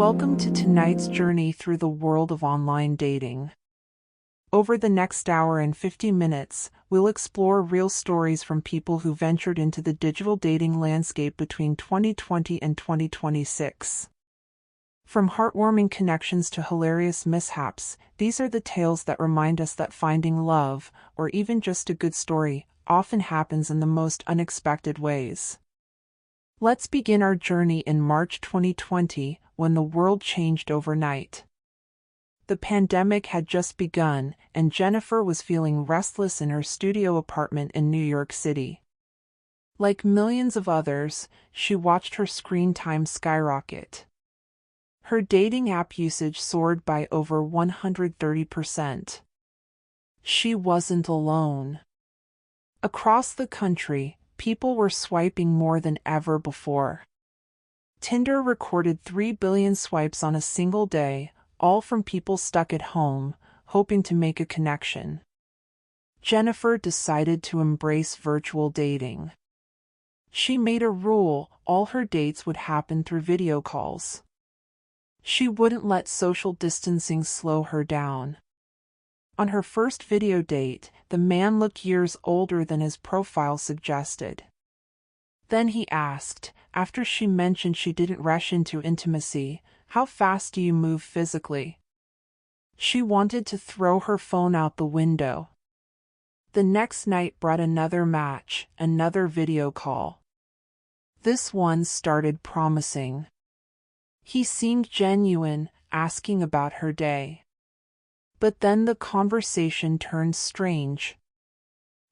Welcome to tonight's journey through the world of online dating. Over the next hour and 50 minutes, we'll explore real stories from people who ventured into the digital dating landscape between 2020 and 2026. From heartwarming connections to hilarious mishaps, these are the tales that remind us that finding love, or even just a good story, often happens in the most unexpected ways. Let's begin our journey in March 2020, when the world changed overnight. The pandemic had just begun, and Jennifer was feeling restless in her studio apartment in New York City. Like millions of others, she watched her screen time skyrocket. Her dating app usage soared by over 130%. She wasn't alone. Across the country, people were swiping more than ever before. Tinder recorded 3 billion swipes on a single day, all from people stuck at home, hoping to make a connection. Jennifer decided to embrace virtual dating. She made a rule: all her dates would happen through video calls. She wouldn't let social distancing slow her down. On her first video date, the man looked years older than his profile suggested. Then he asked, after she mentioned she didn't rush into intimacy, "How fast do you move physically?" She wanted to throw her phone out the window. The next night brought another match, another video call. This one started promising. He seemed genuine, asking about her day. But then the conversation turned strange.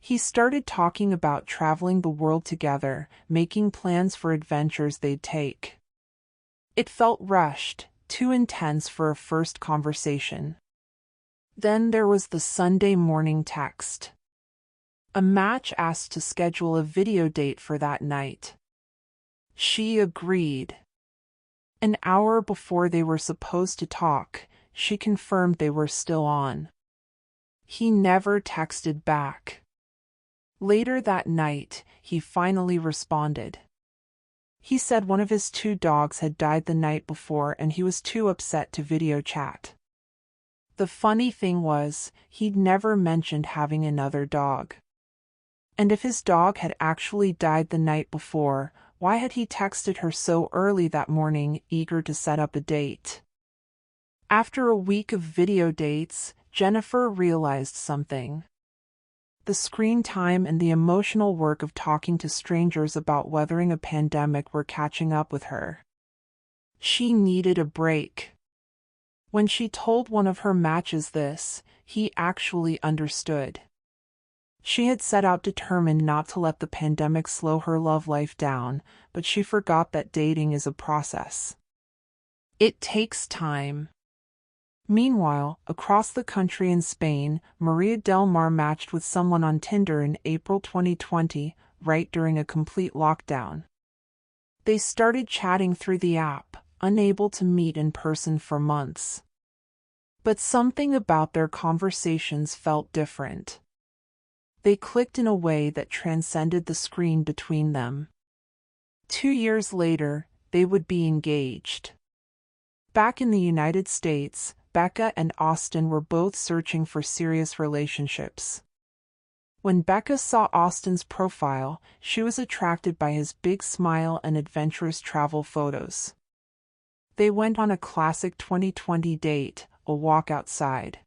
He started talking about traveling the world together, making plans for adventures they'd take. It felt rushed, too intense for a first conversation. Then there was the Sunday morning text. A match asked to schedule a video date for that night. She agreed. An hour before they were supposed to talk, she confirmed they were still on. He never texted back. Later that night, he finally responded. He said one of his 2 dogs had died the night before and he was too upset to video chat. The funny thing was, he'd never mentioned having another dog. And if his dog had actually died the night before, why had he texted her so early that morning, eager to set up a date? After a week of video dates, Jennifer realized something. The screen time and the emotional work of talking to strangers about weathering a pandemic were catching up with her. She needed a break. When she told one of her matches this, he actually understood. She had set out determined not to let the pandemic slow her love life down, but she forgot that dating is a process. It takes time. Meanwhile, across the country in Spain, Maria Del Mar matched with someone on Tinder in April 2020, right during a complete lockdown. They started chatting through the app, unable to meet in person for months. But something about their conversations felt different. They clicked in a way that transcended the screen between them. 2 years later, they would be engaged. Back in the United States, Becca and Austin were both searching for serious relationships. When Becca saw Austin's profile, she was attracted by his big smile and adventurous travel photos. They went on a classic 2020 date, a walk outside.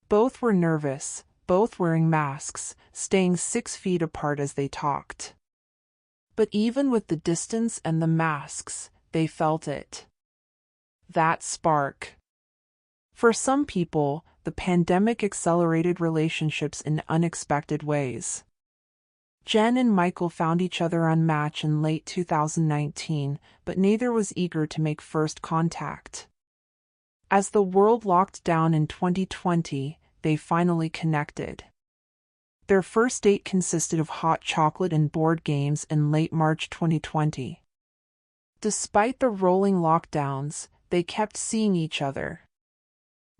Both were nervous, both wearing masks, staying 6 feet apart as they talked. But even with the distance and the masks, they felt it. That spark. For some people, the pandemic accelerated relationships in unexpected ways. Jen and Michael found each other on Match in late 2019, but neither was eager to make first contact. As the world locked down in 2020, they finally connected. Their first date consisted of hot chocolate and board games in late March 2020. Despite the rolling lockdowns, they kept seeing each other.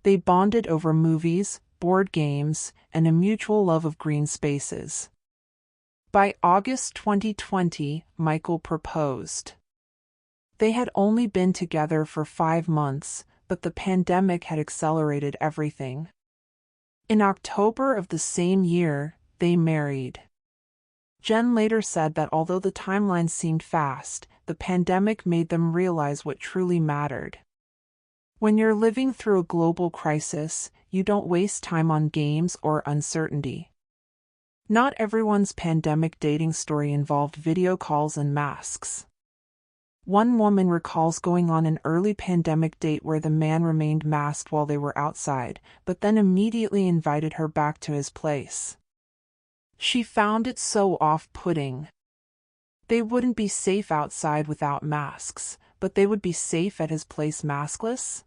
They bonded over movies, board games, and a mutual love of green spaces. By August 2020, Michael proposed. They had only been together for 5 months, but the pandemic had accelerated everything. In October of the same year, they married. Jen later said that although the timeline seemed fast, the pandemic made them realize what truly mattered. When you're living through a global crisis, you don't waste time on games or uncertainty. Not everyone's pandemic dating story involved video calls and masks. One woman recalls going on an early pandemic date where the man remained masked while they were outside, but then immediately invited her back to his place. She found it so off-putting. They wouldn't be safe outside without masks, but they would be safe at his place maskless?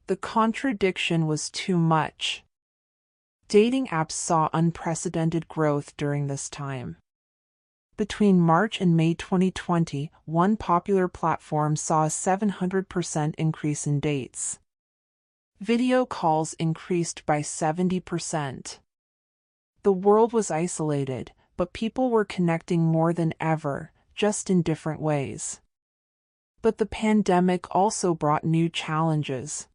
The contradiction was too much. Dating apps saw unprecedented growth during this time. Between March and May 2020, one popular platform saw a 700% increase in dates. Video calls increased by 70%. The world was isolated, but people were connecting more than ever, just in different ways. But the pandemic also brought new challenges.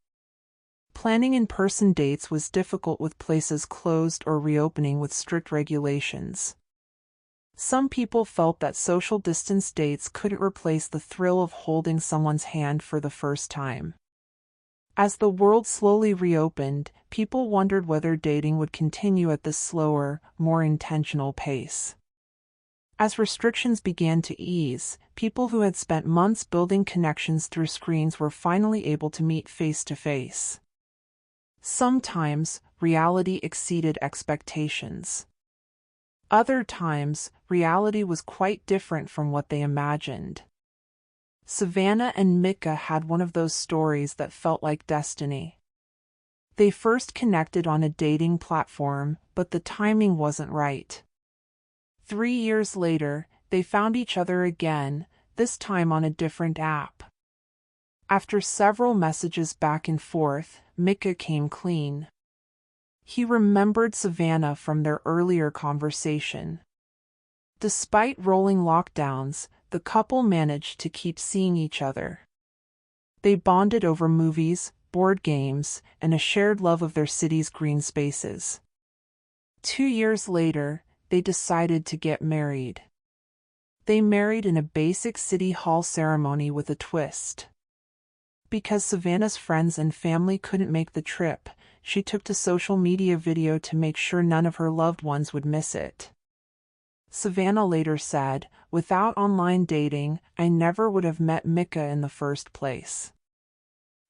Planning in-person dates was difficult with places closed or reopening with strict regulations. Some people felt that social distance dates couldn't replace the thrill of holding someone's hand for the first time. As the world slowly reopened, people wondered whether dating would continue at this slower, more intentional pace. As restrictions began to ease, people who had spent months building connections through screens were finally able to meet face to face. Sometimes, reality exceeded expectations. Other times, reality was quite different from what they imagined. Savannah and Micah had one of those stories that felt like destiny. They first connected on a dating platform, but the timing wasn't right. 3 years later, they found each other again, this time on a different app. After several messages back and forth, Micah came clean. He remembered Savannah from their earlier conversation. Despite rolling lockdowns, the couple managed to keep seeing each other. They bonded over movies, board games, and a shared love of their city's green spaces. 2 years later, they decided to get married. They married in a basic city hall ceremony with a twist. Because Savannah's friends and family couldn't make the trip, she took to social media video to make sure none of her loved ones would miss it. Savannah later said, "Without online dating, I never would have met Micah in the first place."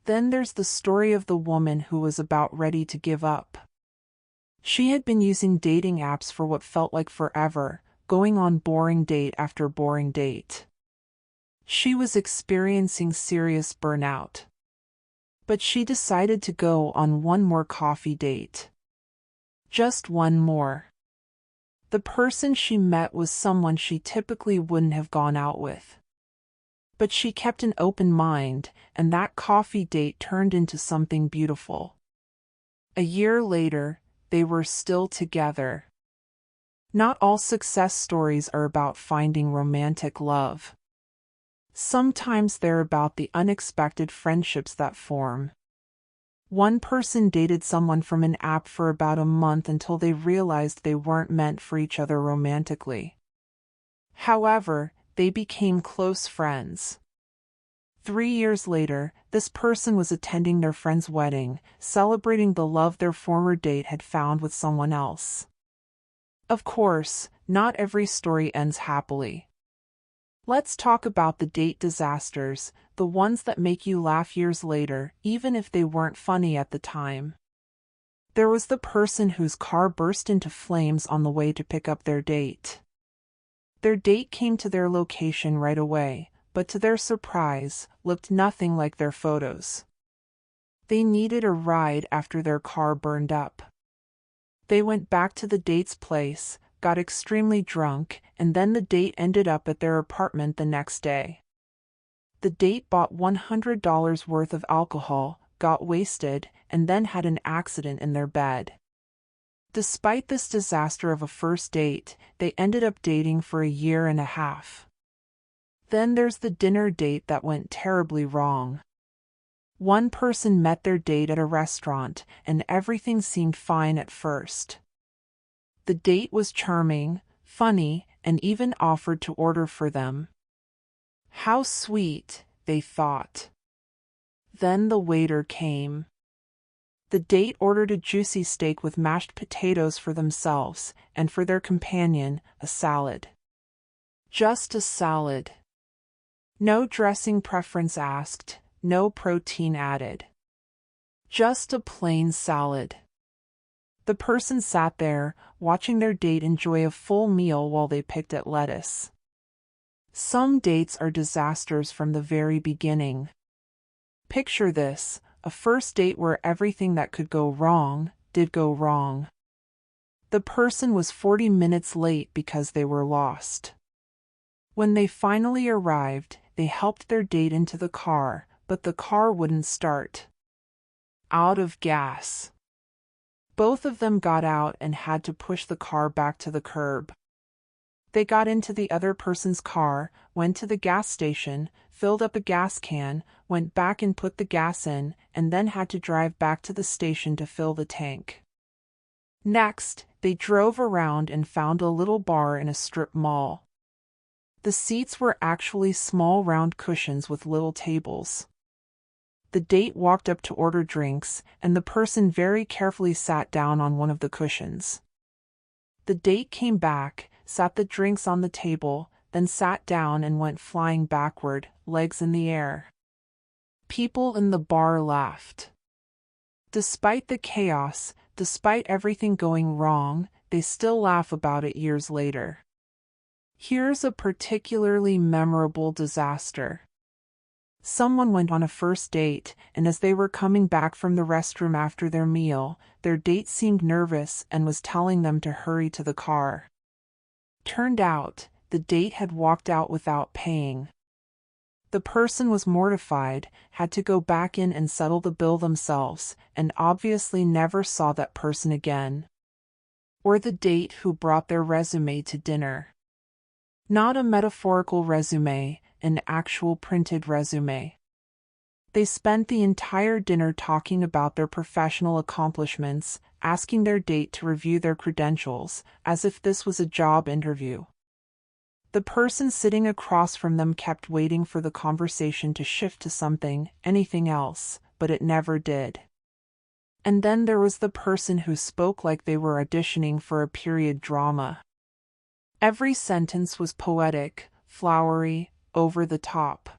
Then there's the story of the woman who was about ready to give up. She had been using dating apps for what felt like forever, going on boring date after boring date. She was experiencing serious burnout. But she decided to go on one more coffee date. Just one more. The person she met was someone she typically wouldn't have gone out with. But she kept an open mind, and that coffee date turned into something beautiful. A year later, they were still together. Not all success stories are about finding romantic love. Sometimes they're about the unexpected friendships that form. One person dated someone from an app for about a month until they realized they weren't meant for each other romantically. However, they became close friends. 3 years later, this person was attending their friend's wedding, celebrating the love their former date had found with someone else. Of course, not every story ends happily. Let's talk about the date disasters, the ones that make you laugh years later, even if they weren't funny at the time. There was the person whose car burst into flames on the way to pick up their date. Their date came to their location right away, but to their surprise, looked nothing like their photos. They needed a ride after their car burned up. They went back to the date's place, got extremely drunk, and then the date ended up at their apartment the next day. The date bought $100 worth of alcohol, got wasted, and then had an accident in their bed. Despite this disaster of a first date, they ended up dating for a year and a half. Then there's the dinner date that went terribly wrong. One person met their date at a restaurant, and everything seemed fine at first. The date was charming, funny, and even offered to order for them. How sweet, they thought. Then the waiter came. The date ordered a juicy steak with mashed potatoes for themselves, and for their companion, a salad. Just a salad. No dressing preference asked, no protein added. Just a plain salad. The person sat there, watching their date enjoy a full meal while they picked at lettuce. Some dates are disasters from the very beginning. Picture this, a first date where everything that could go wrong, did go wrong. The person was 40 minutes late because they were lost. When they finally arrived, they helped their date into the car, but the car wouldn't start. Out of gas. Both of them got out and had to push the car back to the curb. They got into the other person's car, went to the gas station, filled up a gas can, went back and put the gas in, and then had to drive back to the station to fill the tank. Next, they drove around and found a little bar in a strip mall. The seats were actually small round cushions with little tables. The date walked up to order drinks, and the person very carefully sat down on one of the cushions. The date came back, sat the drinks on the table, then sat down and went flying backward, legs in the air. People in the bar laughed. Despite the chaos, despite everything going wrong, they still laugh about it years later. Here's a particularly memorable disaster. Someone went on a first date, and as they were coming back from the restroom after their meal, their date seemed nervous and was telling them to hurry to the car. Turned out, the date had walked out without paying. The person was mortified, had to go back in and settle the bill themselves, and obviously never saw that person again. Or the date who brought their resume to dinner. Not a metaphorical resume, an actual printed resume. They spent the entire dinner talking about their professional accomplishments, asking their date to review their credentials, as if this was a job interview. The person sitting across from them kept waiting for the conversation to shift to something, anything else, but it never did. And then there was the person who spoke like they were auditioning for a period drama. Every sentence was poetic, flowery, over the top.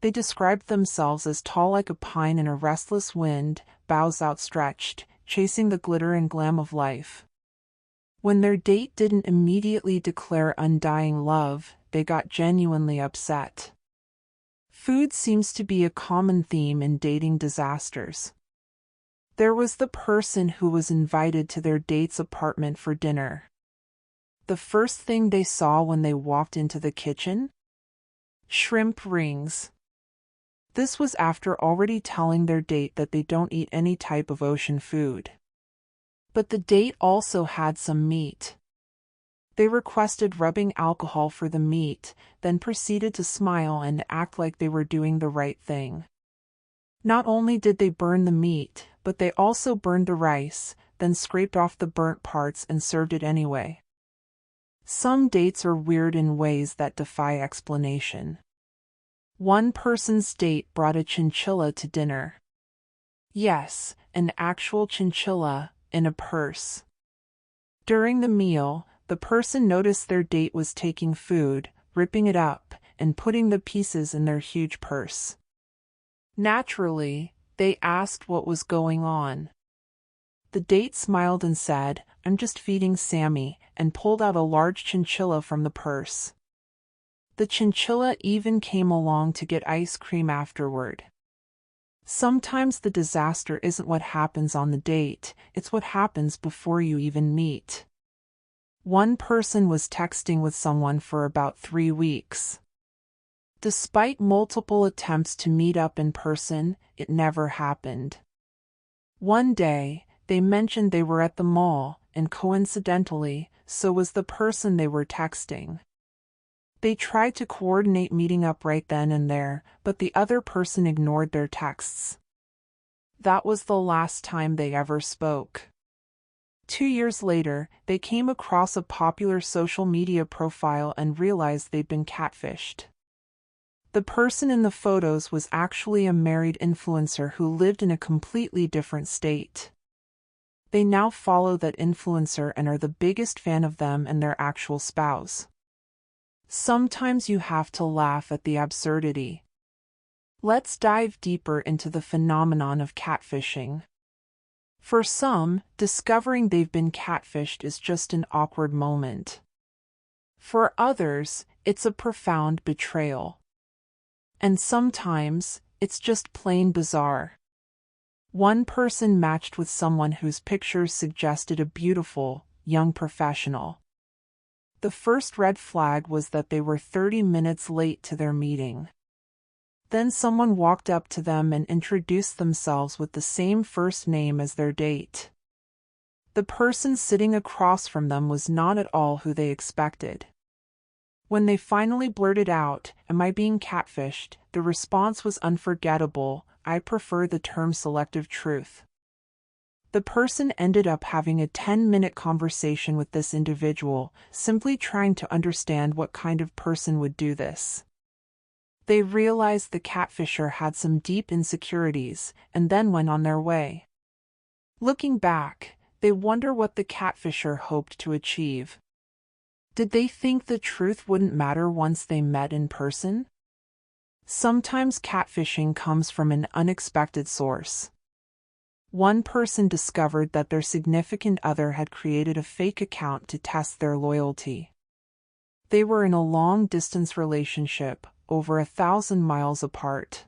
They described themselves as tall like a pine in a restless wind, boughs outstretched, chasing the glitter and glam of life. When their date didn't immediately declare undying love, they got genuinely upset. Food seems to be a common theme in dating disasters. There was the person who was invited to their date's apartment for dinner. The first thing they saw when they walked into the kitchen? Shrimp rings. This was after already telling their date that they don't eat any type of ocean food. But the date also had some meat. They requested rubbing alcohol for the meat, then proceeded to smile and act like they were doing the right thing. Not only did they burn the meat, but they also burned the rice, then scraped off the burnt parts and served it anyway. Some dates are weird in ways that defy explanation. One person's date brought a chinchilla to dinner. Yes, an actual chinchilla, in a purse. During the meal, the person noticed their date was taking food, ripping it up, and putting the pieces in their huge purse. Naturally, they asked what was going on. The date smiled and said, "I'm just feeding Sammy," and pulled out a large chinchilla from the purse. The chinchilla even came along to get ice cream afterward. Sometimes the disaster isn't what happens on the date, it's what happens before you even meet. One person was texting with someone for about 3 weeks. Despite multiple attempts to meet up in person, it never happened. One day, they mentioned they were at the mall, and coincidentally, so was the person they were texting. They tried to coordinate meeting up right then and there, but the other person ignored their texts. That was the last time they ever spoke. 2 years later, they came across a popular social media profile and realized they'd been catfished. The person in the photos was actually a married influencer who lived in a completely different state. They now follow that influencer and are the biggest fan of them and their actual spouse. Sometimes you have to laugh at the absurdity. Let's dive deeper into the phenomenon of catfishing. For some, discovering they've been catfished is just an awkward moment. For others, it's a profound betrayal. And sometimes, it's just plain bizarre. One person matched with someone whose pictures suggested a beautiful, young professional. The first red flag was that they were 30 minutes late to their meeting. Then someone walked up to them and introduced themselves with the same first name as their date. The person sitting across from them was not at all who they expected. When they finally blurted out, "Am I being catfished?" the response was unforgettable. I prefer the term selective truth. The person ended up having a 10-minute conversation with this individual, simply trying to understand what kind of person would do this. They realized the catfisher had some deep insecurities, and then went on their way. Looking back, they wonder what the catfisher hoped to achieve. Did they think the truth wouldn't matter once they met in person? Sometimes catfishing comes from an unexpected source. One person discovered that their significant other had created a fake account to test their loyalty. They were in a long-distance relationship, over 1,000 miles apart.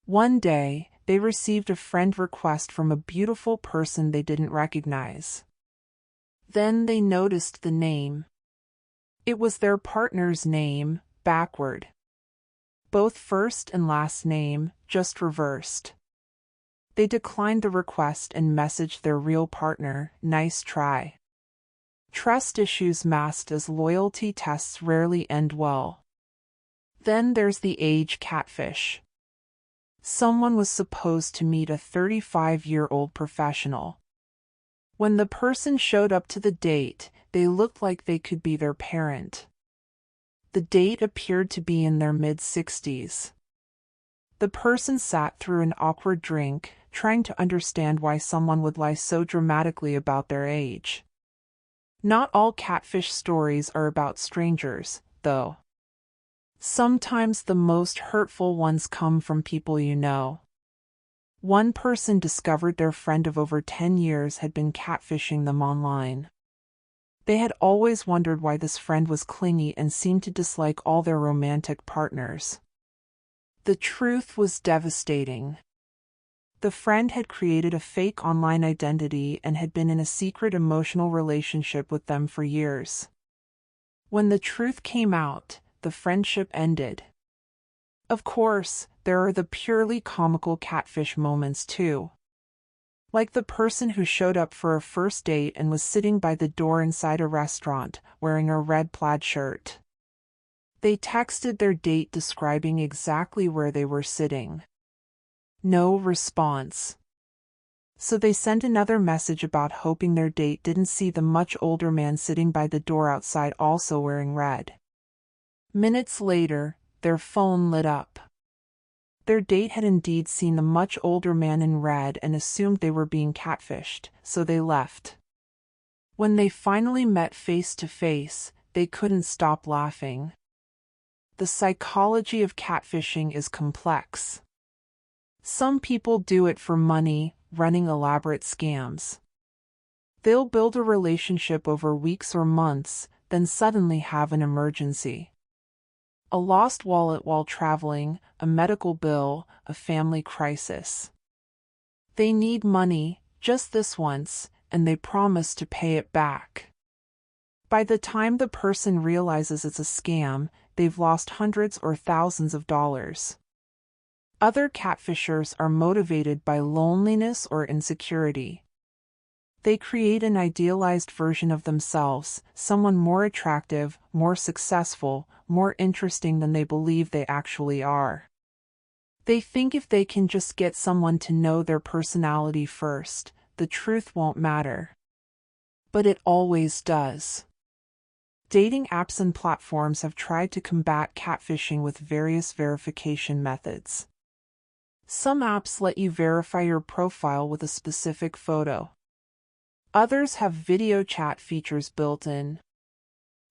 One day, they received a friend request from a beautiful person they didn't recognize. Then they noticed the name. It was their partner's name, backward. Both first and last name, just reversed. They declined the request and messaged their real partner, "Nice try." Trust issues masked as loyalty tests rarely end well. Then there's the age catfish. Someone was supposed to meet a 35-year-old professional. When the person showed up to the date, they looked like they could be their parent. The date appeared to be in their mid-60s. The person sat through an awkward drink, trying to understand why someone would lie so dramatically about their age. Not all catfish stories are about strangers, though. Sometimes the most hurtful ones come from people you know. One person discovered their friend of over 10 years had been catfishing them online. They had always wondered why this friend was clingy and seemed to dislike all their romantic partners. The truth was devastating. The friend had created a fake online identity and had been in a secret emotional relationship with them for years. When the truth came out, the friendship ended. Of course, there are the purely comical catfish moments too. Like the person who showed up for a first date and was sitting by the door inside a restaurant, wearing a red plaid shirt. They texted their date describing exactly where they were sitting. No response. So they sent another message about hoping their date didn't see the much older man sitting by the door outside also wearing red. Minutes later, their phone lit up. Their date had indeed seen the much older man in red and assumed they were being catfished, so they left. When they finally met face to face, they couldn't stop laughing. The psychology of catfishing is complex. Some people do it for money, running elaborate scams. They'll build a relationship over weeks or months, then suddenly have an emergency. A lost wallet while traveling, a medical bill, a family crisis. They need money, just this once, and they promise to pay it back. By the time the person realizes it's a scam, they've lost hundreds or thousands of dollars. Other catfishers are motivated by loneliness or insecurity. They create an idealized version of themselves, someone more attractive, more successful, more interesting than they believe they actually are. They think if they can just get someone to know their personality first, the truth won't matter. But it always does. Dating apps and platforms have tried to combat catfishing with various verification methods. Some apps let you verify your profile with a specific photo. Others have video chat features built in.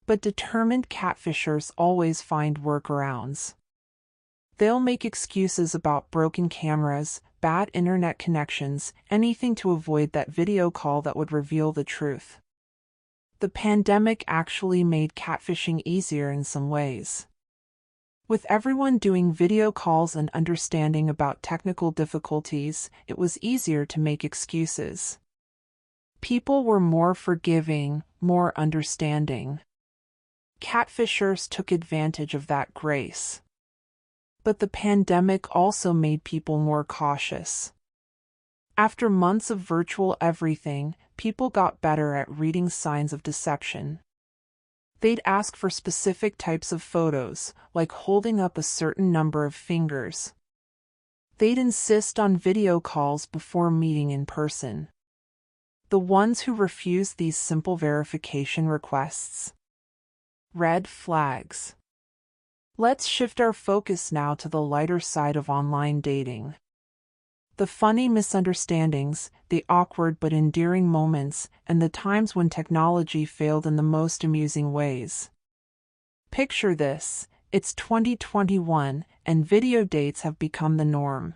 But determined catfishers always find workarounds. They'll make excuses about broken cameras, bad internet connections, anything to avoid that video call that would reveal the truth. The pandemic actually made catfishing easier in some ways. With everyone doing video calls and understanding about technical difficulties, it was easier to make excuses. People were more forgiving, more understanding. Catfishers took advantage of that grace. But the pandemic also made people more cautious. After months of virtual everything, people got better at reading signs of deception. They'd ask for specific types of photos, like holding up a certain number of fingers. They'd insist on video calls before meeting in person. The ones who refused these simple verification requests. Red flags. Let's shift our focus now to the lighter side of online dating. The funny misunderstandings, the awkward but endearing moments, and the times when technology failed in the most amusing ways. Picture this, it's 2021, and video dates have become the norm.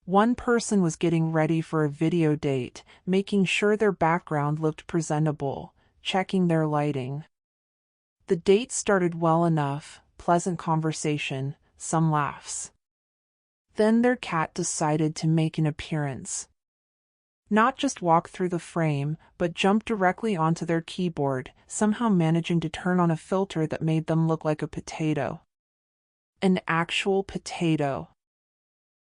One person was getting ready for a video date, making sure their background looked presentable, checking their lighting. The date started well enough, pleasant conversation, some laughs. Then their cat decided to make an appearance. Not just walk through the frame, but jump directly onto their keyboard, somehow managing to turn on a filter that made them look like a potato. An actual potato.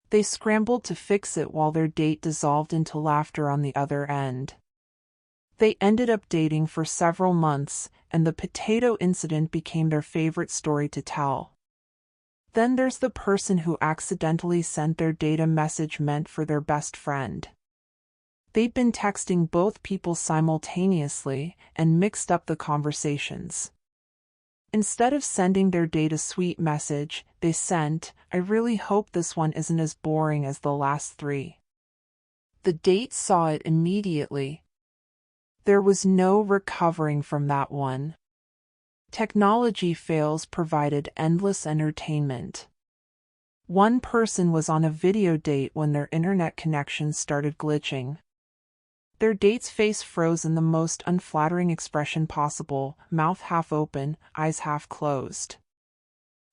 They scrambled to fix it while their date dissolved into laughter on the other end. They ended up dating for several months, and the potato incident became their favorite story to tell. Then there's the person who accidentally sent their date a message meant for their best friend. They'd been texting both people simultaneously and mixed up the conversations. Instead of sending their date a sweet message, they sent, "I really hope this one isn't as boring as the last three." The date saw it immediately. There was no recovering from that one. Technology fails provided endless entertainment. One person was on a video date when their internet connection started glitching. Their date's face froze in the most unflattering expression possible, mouth half open, eyes half closed.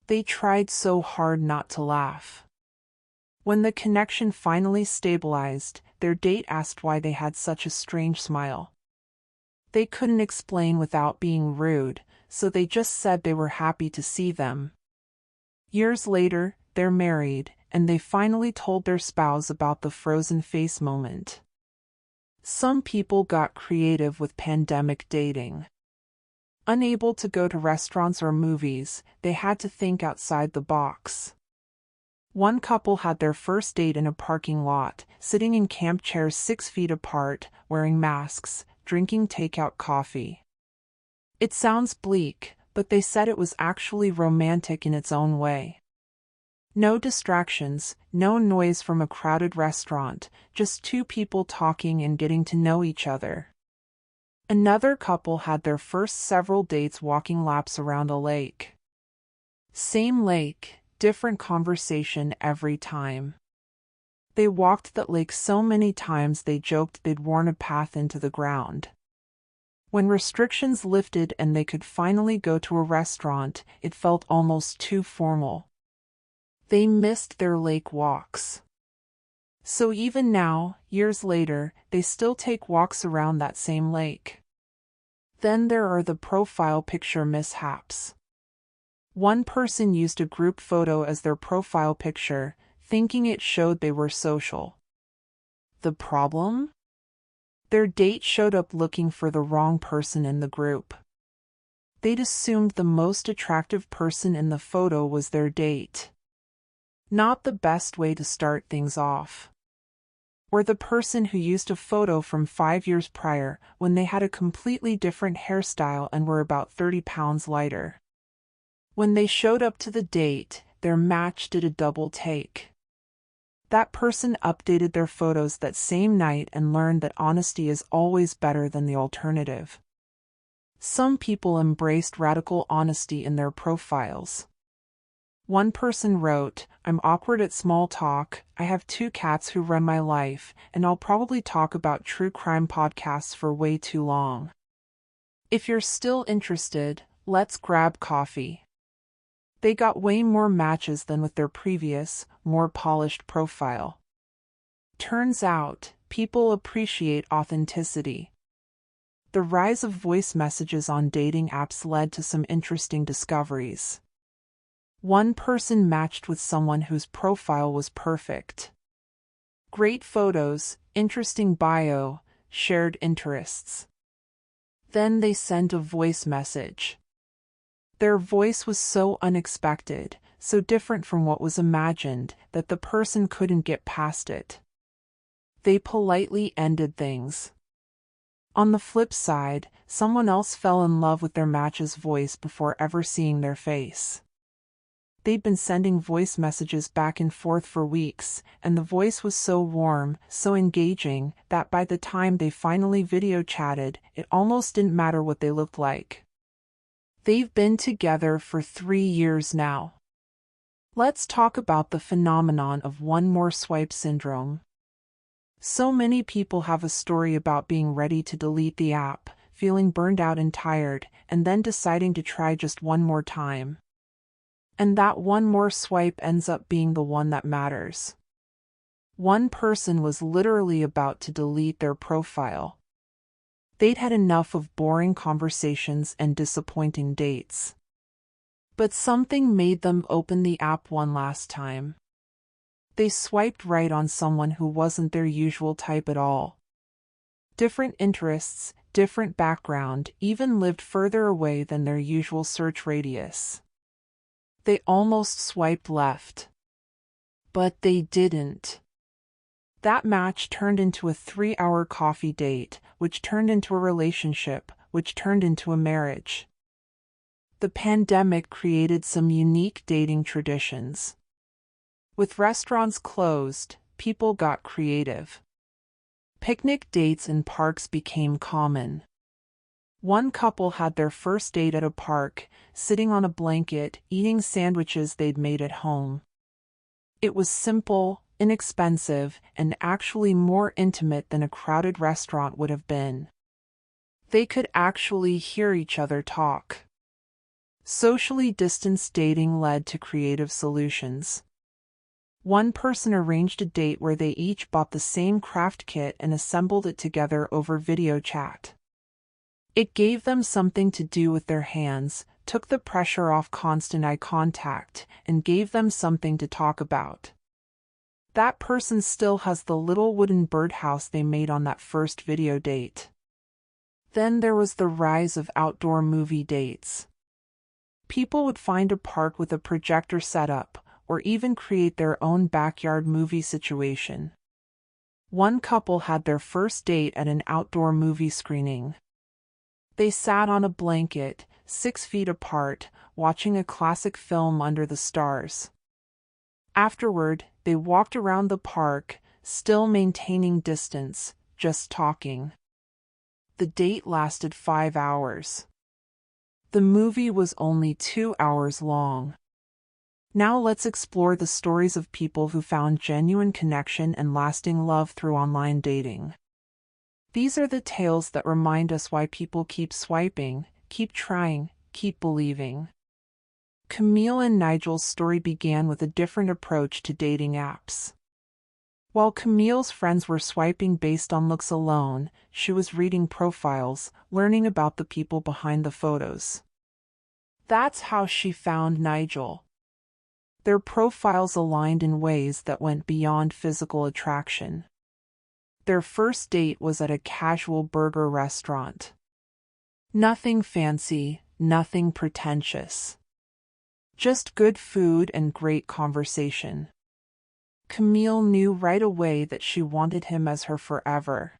They tried so hard not to laugh. When the connection finally stabilized, their date asked why they had such a strange smile. They couldn't explain without being rude, so they just said they were happy to see them. Years later, they're married, and they finally told their spouse about the frozen face moment. Some people got creative with pandemic dating. Unable to go to restaurants or movies, they had to think outside the box. One couple had their first date in a parking lot, sitting in camp chairs 6 feet apart, wearing masks, drinking takeout coffee. It sounds bleak, but they said it was actually romantic in its own way. No distractions, no noise from a crowded restaurant, just two people talking and getting to know each other. Another couple had their first several dates walking laps around a lake. Same lake, different conversation every time. They walked that lake so many times they joked they'd worn a path into the ground. When restrictions lifted and they could finally go to a restaurant, it felt almost too formal. They missed their lake walks. So even now, years later, they still take walks around that same lake. Then there are the profile picture mishaps. One person used a group photo as their profile picture, thinking it showed they were social. The problem? Their date showed up looking for the wrong person in the group. They'd assumed the most attractive person in the photo was their date. Not the best way to start things off. Or the person who used a photo from 5 years prior, when they had a completely different hairstyle and were about 30 pounds lighter. When they showed up to the date, their match did a double take. That person updated their photos that same night and learned that honesty is always better than the alternative. Some people embraced radical honesty in their profiles. One person wrote, "I'm awkward at small talk, I have 2 cats who run my life, and I'll probably talk about true crime podcasts for way too long. If you're still interested, let's grab coffee." They got way more matches than with their previous, more polished profile. Turns out, people appreciate authenticity. The rise of voice messages on dating apps led to some interesting discoveries. One person matched with someone whose profile was perfect. Great photos, interesting bio, shared interests. Then they sent a voice message. Their voice was so unexpected, so different from what was imagined, that the person couldn't get past it. They politely ended things. On the flip side, someone else fell in love with their match's voice before ever seeing their face. They'd been sending voice messages back and forth for weeks, and the voice was so warm, so engaging, that by the time they finally video chatted, it almost didn't matter what they looked like. They've been together for 3 years now. Let's talk about the phenomenon of one more swipe syndrome. So many people have a story about being ready to delete the app, feeling burned out and tired, and then deciding to try just one more time. And that one more swipe ends up being the one that matters. One person was literally about to delete their profile. They'd had enough of boring conversations and disappointing dates. But something made them open the app one last time. They swiped right on someone who wasn't their usual type at all. Different interests, different background, even lived further away than their usual search radius. They almost swiped left. But they didn't. That match turned into a 3-hour coffee date, which turned into a relationship, which turned into a marriage. The pandemic created some unique dating traditions. With restaurants closed, people got creative. Picnic dates in parks became common. One couple had their first date at a park, sitting on a blanket, eating sandwiches they'd made at home. It was simple, inexpensive, and actually more intimate than a crowded restaurant would have been. They could actually hear each other talk. Socially distanced dating led to creative solutions. One person arranged a date where they each bought the same craft kit and assembled it together over video chat. It gave them something to do with their hands, took the pressure off constant eye contact, and gave them something to talk about. That person still has the little wooden birdhouse they made on that first video date. Then there was the rise of outdoor movie dates. People would find a park with a projector setup, or even create their own backyard movie situation. One couple had their first date at an outdoor movie screening. They sat on a blanket, 6 feet apart, watching a classic film under the stars. Afterward, they walked around the park, still maintaining distance, just talking. The date lasted 5 hours. The movie was only 2 hours long. Now let's explore the stories of people who found genuine connection and lasting love through online dating. These are the tales that remind us why people keep swiping, keep trying, keep believing. Camille and Nigel's story began with a different approach to dating apps. While Camille's friends were swiping based on looks alone, she was reading profiles, learning about the people behind the photos. That's how she found Nigel. Their profiles aligned in ways that went beyond physical attraction. Their first date was at a casual burger restaurant. Nothing fancy, nothing pretentious. Just good food and great conversation. Camille knew right away that she wanted him as her forever.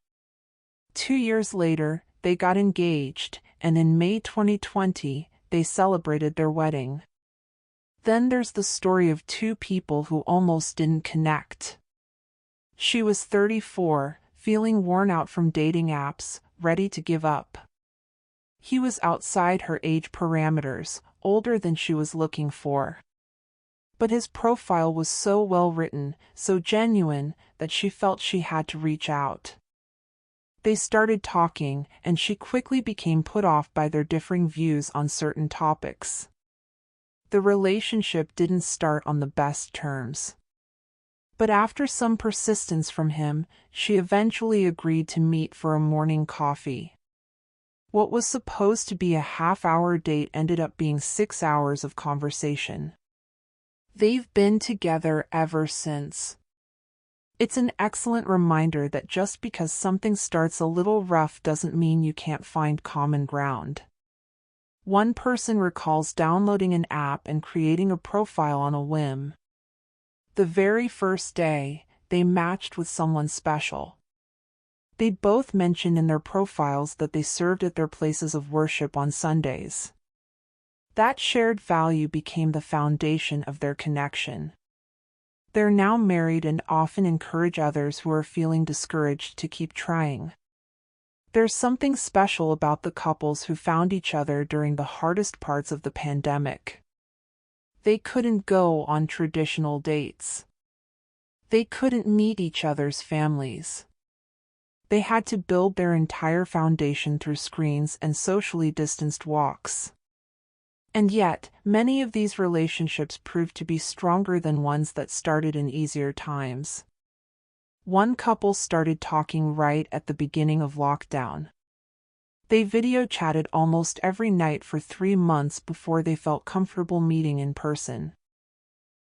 2 years later, they got engaged, and in May 2020, they celebrated their wedding. Then there's the story of two people who almost didn't connect. She was 34, feeling worn out from dating apps, ready to give up. He was outside her age parameters, older than she was looking for. But his profile was so well written, so genuine, that she felt she had to reach out. They started talking, and she quickly became put off by their differing views on certain topics. The relationship didn't start on the best terms. But after some persistence from him, she eventually agreed to meet for a morning coffee. What was supposed to be a half-hour date ended up being 6 hours of conversation. They've been together ever since. It's an excellent reminder that just because something starts a little rough doesn't mean you can't find common ground. One person recalls downloading an app and creating a profile on a whim. The very first day, they matched with someone special. They both mentioned in their profiles that they served at their places of worship on Sundays. That shared value became the foundation of their connection. They're now married and often encourage others who are feeling discouraged to keep trying. There's something special about the couples who found each other during the hardest parts of the pandemic. They couldn't go on traditional dates. They couldn't meet each other's families. They had to build their entire foundation through screens and socially distanced walks. And yet, many of these relationships proved to be stronger than ones that started in easier times. One couple started talking right at the beginning of lockdown. They video chatted almost every night for 3 months before they felt comfortable meeting in person.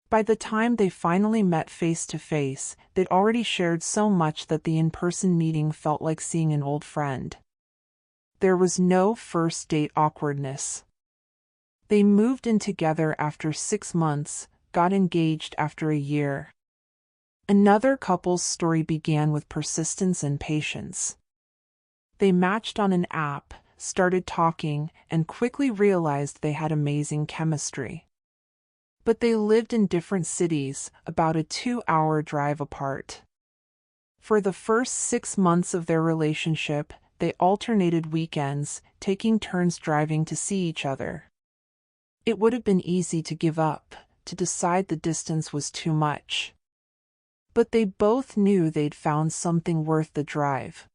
By the time they finally met face to face, they'd already shared so much that the in-person meeting felt like seeing an old friend. There was no first date awkwardness. They moved in together after 6 months, got engaged after a year. Another couple's story began with persistence and patience. They matched on an app, started talking, and quickly realized they had amazing chemistry. But they lived in different cities, about a 2-hour drive apart. For the first 6 months of their relationship, they alternated weekends, taking turns driving to see each other. It would have been easy to give up, to decide the distance was too much. But they both knew they'd found something worth the drive.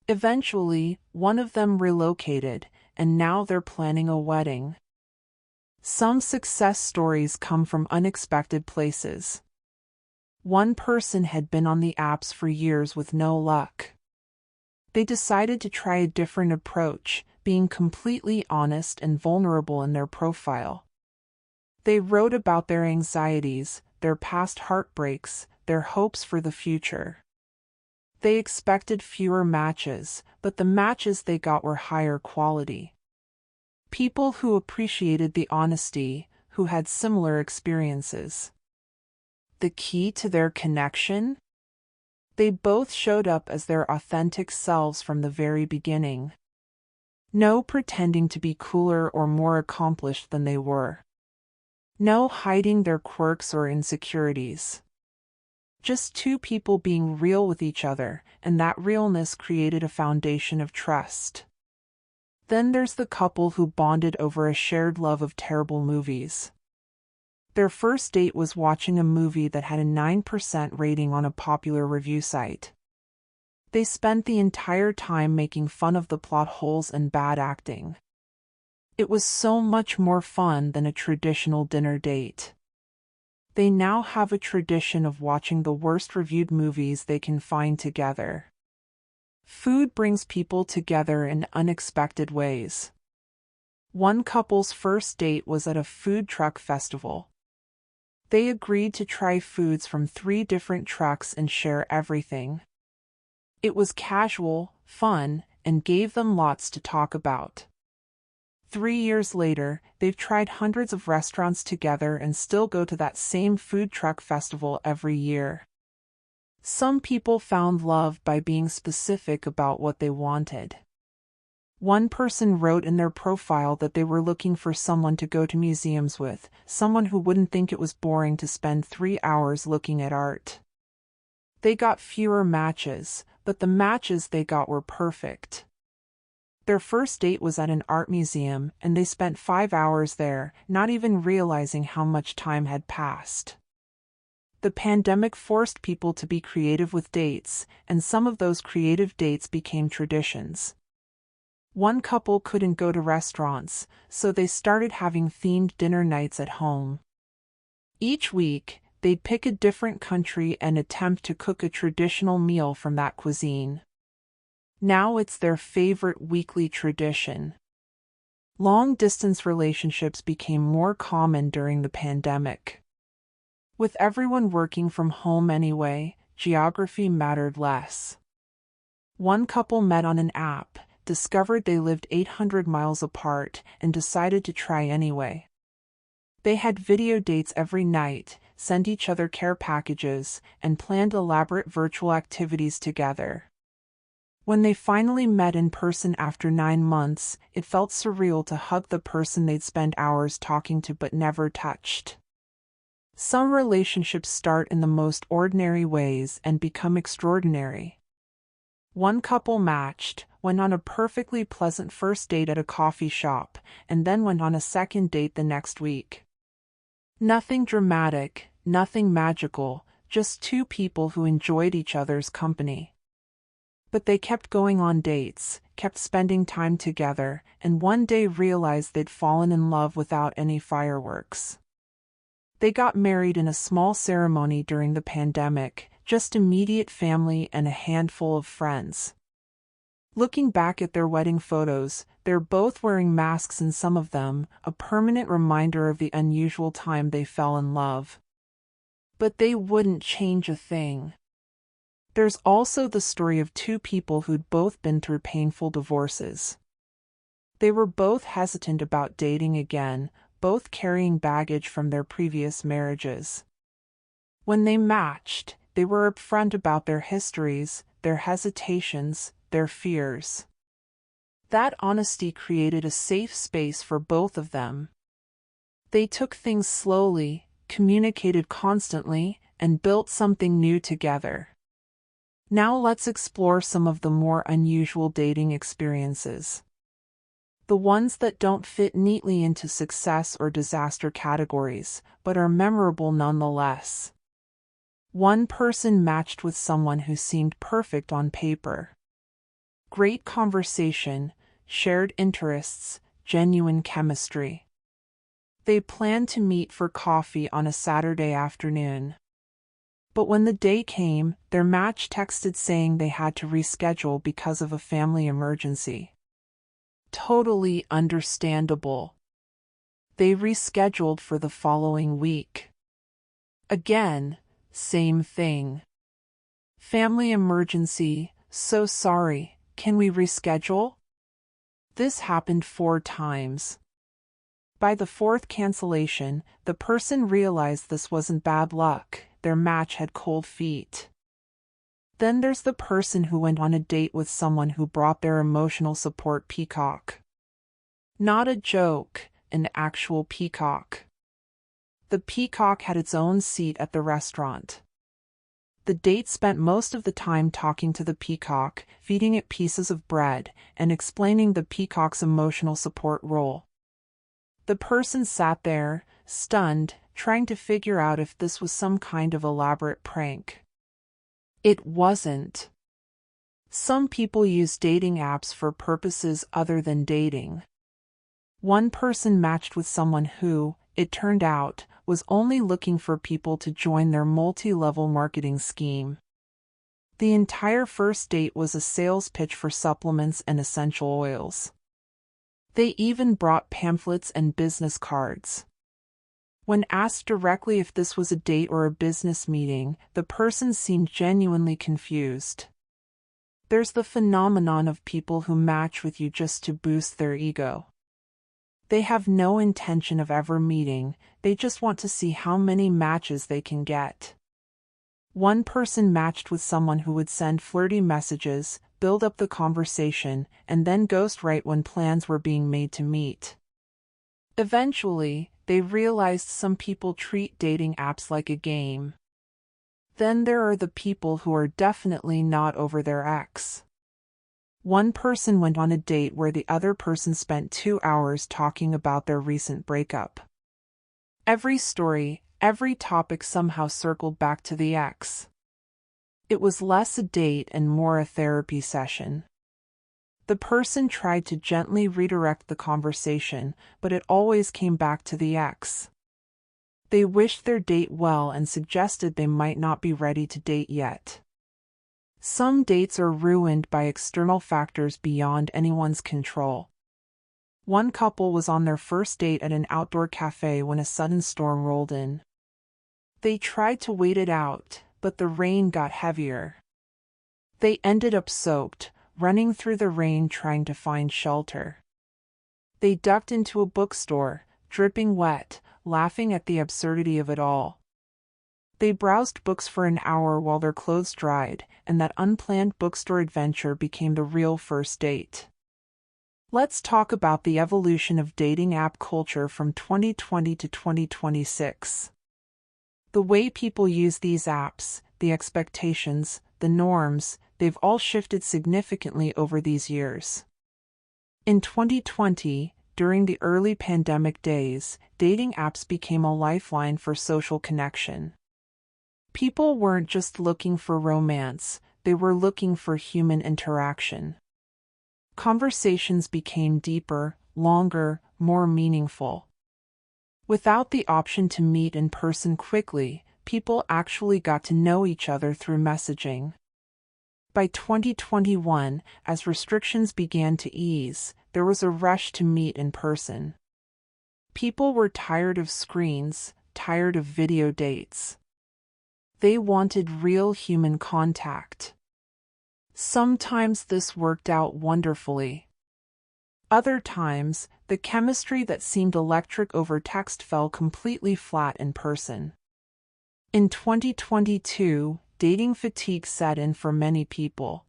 Eventually, one of them relocated, and now they're planning a wedding. Some success stories come from unexpected places. One person had been on the apps for years with no luck. They decided to try a different approach, being completely honest and vulnerable in their profile. They wrote about their anxieties, their past heartbreaks, their hopes for the future. They expected fewer matches, but the matches they got were higher quality. People who appreciated the honesty, who had similar experiences. The key to their connection? They both showed up as their authentic selves from the very beginning. No pretending to be cooler or more accomplished than they were. No hiding their quirks or insecurities. Just two people being real with each other, and that realness created a foundation of trust. Then there's the couple who bonded over a shared love of terrible movies. Their first date was watching a movie that had a 9% rating on a popular review site. They spent the entire time making fun of the plot holes and bad acting. It was so much more fun than a traditional dinner date. They now have a tradition of watching the worst reviewed movies they can find together. Food brings people together in unexpected ways. One couple's first date was at a food truck festival. They agreed to try foods from 3 different trucks and share everything. It was casual, fun, and gave them lots to talk about. 3 years later, they've tried hundreds of restaurants together and still go to that same food truck festival every year. Some people found love by being specific about what they wanted. One person wrote in their profile that they were looking for someone to go to museums with, someone who wouldn't think it was boring to spend 3 hours looking at art. They got fewer matches, but the matches they got were perfect. Their first date was at an art museum, and they spent 5 hours there, not even realizing how much time had passed. The pandemic forced people to be creative with dates, and some of those creative dates became traditions. One couple couldn't go to restaurants, so they started having themed dinner nights at home. Each week, they'd pick a different country and attempt to cook a traditional meal from that cuisine. Now it's their favorite weekly tradition. Long-distance relationships became more common during the pandemic. With everyone working from home anyway, geography mattered less. One couple met on an app, discovered they lived 800 miles apart, and decided to try anyway. They had video dates every night, sent each other care packages, and planned elaborate virtual activities together. When they finally met in person after 9 months, it felt surreal to hug the person they'd spent hours talking to but never touched. Some relationships start in the most ordinary ways and become extraordinary. One couple matched, went on a perfectly pleasant first date at a coffee shop, and then went on a second date the next week. Nothing dramatic, nothing magical, just two people who enjoyed each other's company. But they kept going on dates, kept spending time together, and one day realized they'd fallen in love without any fireworks. They got married in a small ceremony during the pandemic, just immediate family and a handful of friends. Looking back at their wedding photos, they're both wearing masks in some of them, a permanent reminder of the unusual time they fell in love. But they wouldn't change a thing. There's also the story of two people who'd both been through painful divorces. They were both hesitant about dating again, both carrying baggage from their previous marriages. When they matched, they were upfront about their histories, their hesitations, their fears. That honesty created a safe space for both of them. They took things slowly, communicated constantly, and built something new together. Now let's explore some of the more unusual dating experiences. The ones that don't fit neatly into success or disaster categories, but are memorable nonetheless. One person matched with someone who seemed perfect on paper. Great conversation, shared interests, genuine chemistry. They planned to meet for coffee on a Saturday afternoon. But when the day came, their match texted saying they had to reschedule because of a family emergency. Totally understandable. They rescheduled for the following week. Again, same thing. Family emergency, so sorry, can we reschedule? This happened 4 times. By the 4th cancellation, the person realized this wasn't bad luck, their match had cold feet. Then there's the person who went on a date with someone who brought their emotional support peacock. Not a joke, an actual peacock. The peacock had its own seat at the restaurant. The date spent most of the time talking to the peacock, feeding it pieces of bread, and explaining the peacock's emotional support role. The person sat there, stunned, trying to figure out if this was some kind of elaborate prank. It wasn't. Some people use dating apps for purposes other than dating. One person matched with someone who, it turned out, was only looking for people to join their multi-level marketing scheme. The entire first date was a sales pitch for supplements and essential oils. They even brought pamphlets and business cards. When asked directly if this was a date or a business meeting, the person seemed genuinely confused. There's the phenomenon of people who match with you just to boost their ego. They have no intention of ever meeting, they just want to see how many matches they can get. One person matched with someone who would send flirty messages, build up the conversation, and then ghost right when plans were being made to meet. Eventually, they realized some people treat dating apps like a game. Then there are the people who are definitely not over their ex. One person went on a date where the other person spent 2 hours talking about their recent breakup. Every story, every topic somehow circled back to the ex. It was less a date and more a therapy session. The person tried to gently redirect the conversation, but it always came back to the ex. They wished their date well and suggested they might not be ready to date yet. Some dates are ruined by external factors beyond anyone's control. One couple was on their first date at an outdoor cafe when a sudden storm rolled in. They tried to wait it out, but the rain got heavier. They ended up soaked, running through the rain trying to find shelter. They ducked into a bookstore, dripping wet, laughing at the absurdity of it all. They browsed books for an hour while their clothes dried, and that unplanned bookstore adventure became the real first date. Let's talk about the evolution of dating app culture from 2020 to 2026. The way people use these apps, the expectations, the norms, they've all shifted significantly over these years. In 2020, during the early pandemic days, dating apps became a lifeline for social connection. People weren't just looking for romance, they were looking for human interaction. Conversations became deeper, longer, more meaningful. Without the option to meet in person quickly, people actually got to know each other through messaging. By 2021, as restrictions began to ease, there was a rush to meet in person. People were tired of screens, tired of video dates. They wanted real human contact. Sometimes this worked out wonderfully. Other times, the chemistry that seemed electric over text fell completely flat in person. In 2022, dating fatigue set in for many people.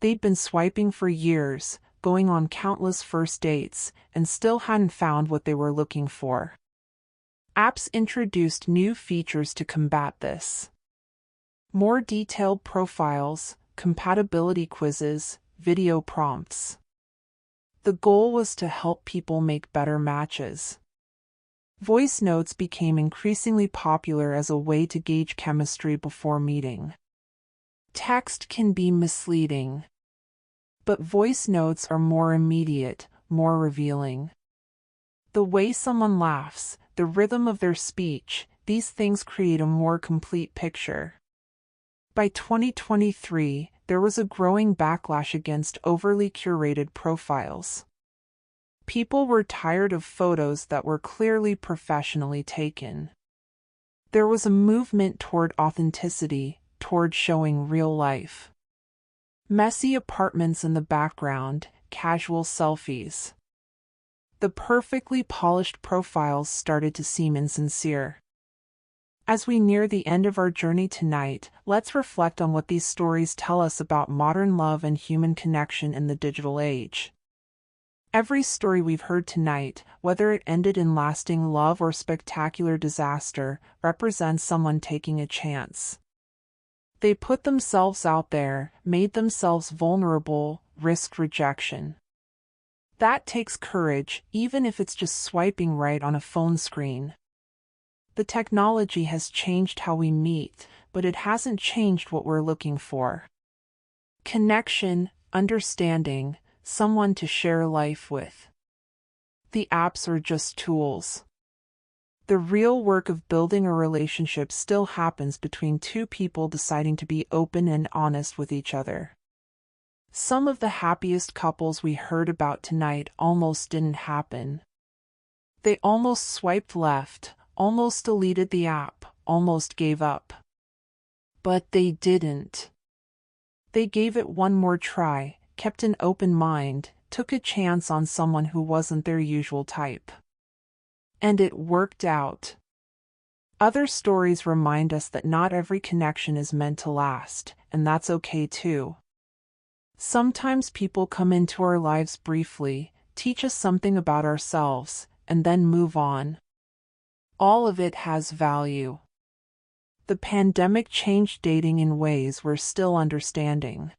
They'd been swiping for years, going on countless first dates, and still hadn't found what they were looking for. Apps introduced new features to combat this. More detailed profiles, compatibility quizzes, video prompts. The goal was to help people make better matches. Voice notes became increasingly popular as a way to gauge chemistry before meeting. Text can be misleading, but voice notes are more immediate, more revealing. The way someone laughs, the rhythm of their speech, these things create a more complete picture. By 2023, there was a growing backlash against overly curated profiles. People were tired of photos that were clearly professionally taken. There was a movement toward authenticity, toward showing real life. Messy apartments in the background, casual selfies. The perfectly polished profiles started to seem insincere. As we near the end of our journey tonight, let's reflect on what these stories tell us about modern love and human connection in the digital age. Every story we've heard tonight, whether it ended in lasting love or spectacular disaster, represents someone taking a chance. They put themselves out there, made themselves vulnerable, risked rejection. That takes courage, even if it's just swiping right on a phone screen. The technology has changed how we meet, but it hasn't changed what we're looking for. Connection, understanding, someone to share life with. The apps are just tools. The real work of building a relationship still happens between two people deciding to be open and honest with each other. Some of the happiest couples we heard about tonight almost didn't happen. They almost swiped left, almost deleted the app, almost gave up. But they didn't. They gave it one more try, kept an open mind, took a chance on someone who wasn't their usual type. And it worked out. Other stories remind us that not every connection is meant to last, and that's okay too. Sometimes people come into our lives briefly, teach us something about ourselves, and then move on. All of it has value. The pandemic changed dating in ways we're still understanding.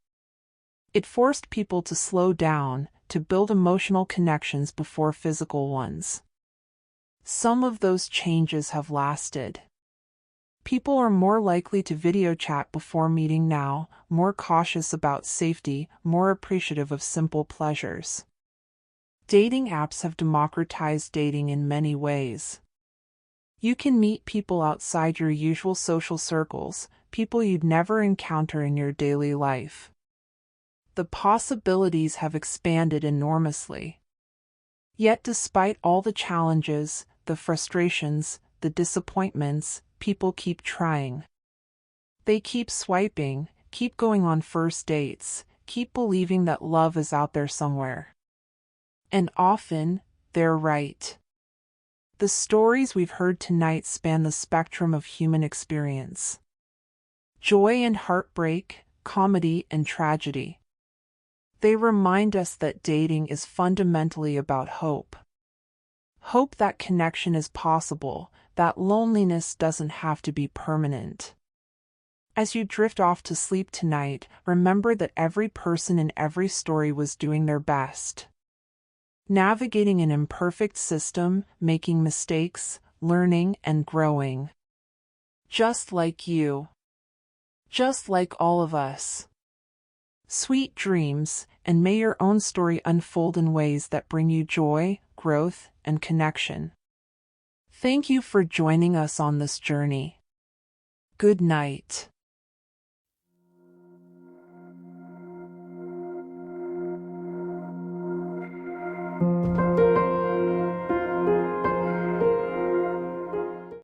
It forced people to slow down, to build emotional connections before physical ones. Some of those changes have lasted. People are more likely to video chat before meeting now, more cautious about safety, more appreciative of simple pleasures. Dating apps have democratized dating in many ways. You can meet people outside your usual social circles, people you'd never encounter in your daily life. The possibilities have expanded enormously. Yet despite all the challenges, the frustrations, the disappointments, people keep trying. They keep swiping, keep going on first dates, keep believing that love is out there somewhere. And often, they're right. The stories we've heard tonight span the spectrum of human experience. Joy and heartbreak, comedy and tragedy. They remind us that dating is fundamentally about hope. Hope that connection is possible, that loneliness doesn't have to be permanent. As you drift off to sleep tonight, remember that every person in every story was doing their best. Navigating an imperfect system, making mistakes, learning and growing. Just like you. Just like all of us. Sweet dreams, and may your own story unfold in ways that bring you joy, growth, and connection. Thank you for joining us on this journey. Good night.